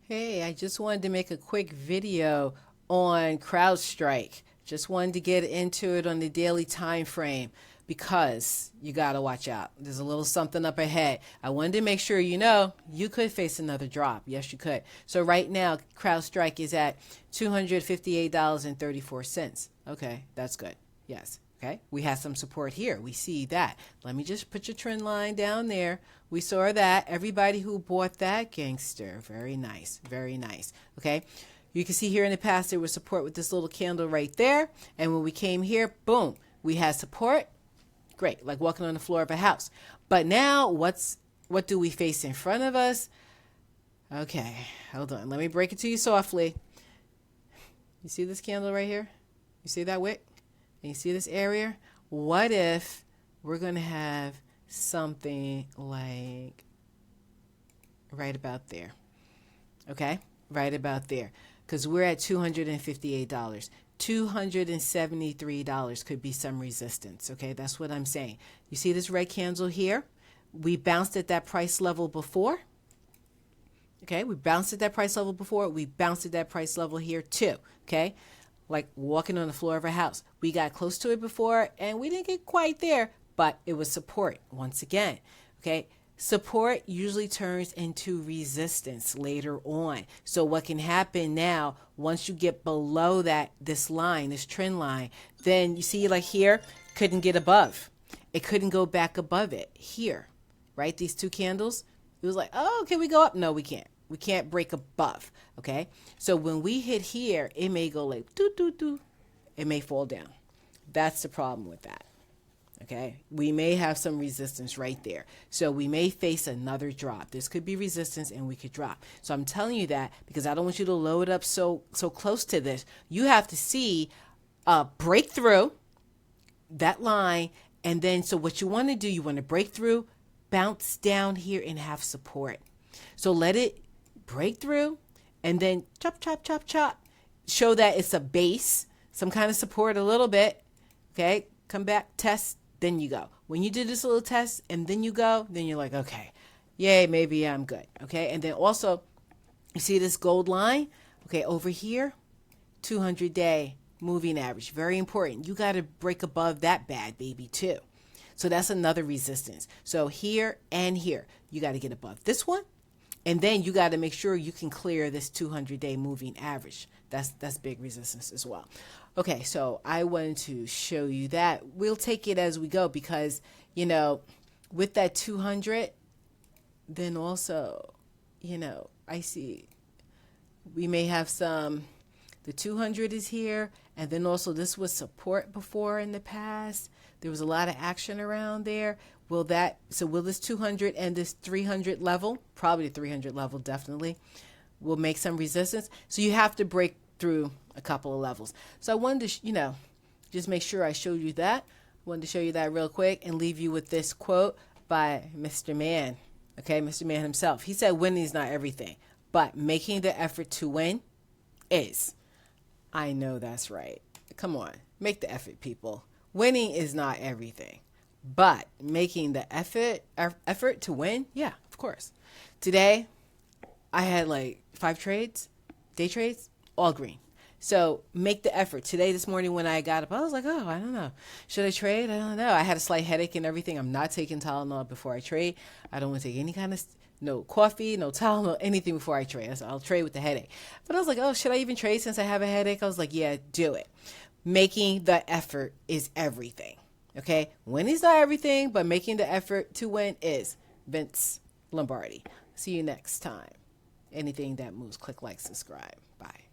Hey, I just wanted to make a quick video on CrowdStrike. Just wanted to get into it on the daily time frame because you got to watch out. There's a little something up ahead. I wanted to make sure you could face another drop. Yes, you could. So right now, CrowdStrike is at $258.34. Okay, that's good. Yes. Okay, we have some support here. We see that. Let me just put your trend line down there. We saw that. Everybody who bought that, gangster. Very nice. Very nice. Okay, you can see here in the past there was support with this little candle right there. And when we came here, boom, we had support. Great, like walking on the floor of a house. But now what do we face in front of us? Okay, hold on. Let me break it to you softly. You see this candle right here? You see that wick? And you see this area? What if we're going to have something like right about there? Okay? Right about there. Because we're at $258. $273 could be some resistance. Okay? That's what I'm saying. You see this red candle here? We bounced at that price level before. Okay? We bounced at that price level before. We bounced at that price level here too. Okay? Like walking on the floor of a house. We got close to it before and we didn't get quite there, but it was support once again. Okay. Support usually turns into resistance later on. So what can happen now, once you get below this line, this trend line, then you see like here, couldn't get above. It couldn't go back above it here, right? These two candles, it was like, oh, can we go up? No, we can't. We can't break above, okay? So when we hit here, it may go like doo doo doo. It may fall down. That's the problem with that, okay? We may have some resistance right there. So we may face another drop. This could be resistance and we could drop. So I'm telling you that because I don't want you to load up so close to this. You have to see a breakthrough, that line, and then so what you want to do, you want to break through, bounce down here and have support. So let it break through and then chop, chop, chop, chop. Show that it's a base, some kind of support a little bit. Okay, come back, test, then you go. When you do this little test and then you go, then you're like, okay, yay, maybe I'm good. Okay, and then also, you see this gold line? Okay, over here, 200-day moving average. Very important. You got to break above that bad baby too. So that's another resistance. So here and here, you got to get above this one. And then you got to make sure you can clear this 200-day moving average. That's big resistance as well. Okay, so I wanted to show you that. We'll take it as we go because, with that 200, then also, I see we may have the 200 is here, and then also this was support before in the past. There was a lot of action around there. Will this 200 and this 300 level, probably the 300 level definitely, will make some resistance. So you have to break through a couple of levels. So I wanted to, just make sure I showed you that. I wanted to show you that real quick and leave you with this quote by Mr. Man. Okay, Mr. Man himself. He said winning is not everything, but making the effort to win is. I know that's right. Come on, make the effort, people. Winning is not everything. But making the effort to win, yeah, of course. Today, I had like 5 trades, day trades, all green. So make the effort. Today, this morning when I got up, I was like, oh, I don't know. Should I trade? I don't know. I had a slight headache and everything. I'm not taking Tylenol before I trade. I don't want to take any kind of, no coffee, no Tylenol, anything before I trade. So I'll trade with the headache. But I was like, oh, should I even trade since I have a headache? I was like, yeah, do it. Making the effort is everything. Okay, winning's not everything, but making the effort to win is. Vince Lombardi. See you next time. Anything that moves, click like, subscribe. Bye.